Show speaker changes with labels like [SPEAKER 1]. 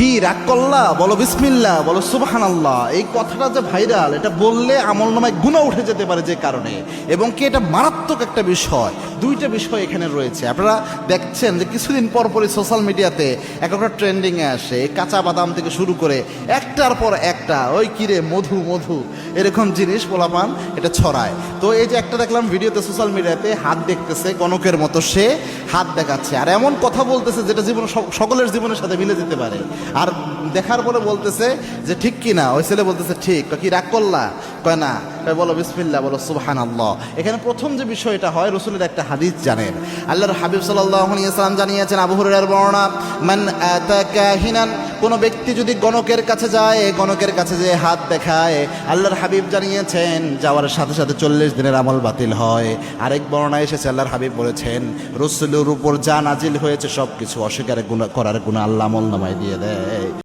[SPEAKER 1] কি রাগ করলা, বলো বিসমিল্লাহ, বলো সুবহানাল্লাহ। এই কথাটা যে ভাইরাল, এটা বললে আমলনামায় গুনাহ উঠে যেতে পারে যে কারণে, এবং কি এটা মারাত্মক একটা বিষয়। দুইটা বিষয় এখানে রয়েছে। আপনারা দেখছেন যে কিছুদিন পর পরই সোশ্যাল মিডিয়াতে একটা ট্রেন্ডিংয়ে আসে, কাঁচা বাদাম থেকে শুরু করে একটার পর একটা ওই কিরে মধু মধু এরকম জিনিস পোলাপান এটা ছড়ায়। তো এই যে একটা দেখলাম ভিডিওতে সোশ্যাল মিডিয়াতে, হাত দেখতেছে গণকের মতো, সে হাত দেখাচ্ছে আর এমন কথা বলতেছে যেটা জীবন সকলের জীবনের সাথে মিলে যেতে পারে। আর দেখার পরে বলতেছে যে ঠিক কি না, ওই ছেলে বলতেছে ঠিক। কি রাগ করলা, কয় না, কয় বলো বিসমিল্লাহ, বলো সুবহানাল্লাহ। এখানে প্রথম যে বিষয়টা হয়, রসুলের একটা হাদিস জানেন, আল্লাহর হাবিব সাল্লাল্লাহু আলাইহি ওয়াসাল্লাম জানিয়েছেন, আবু হুরায়রার বর্ণনা, মান আতা কাহিনান, কোনো ব্যক্তি যদি গণকের কাছে যায়, গণকের কাছে যে হাত দেখায়, আল্লাহর হাবিব জানিয়েছেন যাওয়ার সাথে সাথে 40 দিনের আমল বাতিল হয়। আরেক বর্ণনায় এসেছে, আল্লাহর হাবিব বলেছেন রসুলের উপর যা নাজিল হয়েছে সব কিছু অস্বীকার করার গুনাহ আল্লাহ আমলনামায় দিয়ে দেয়।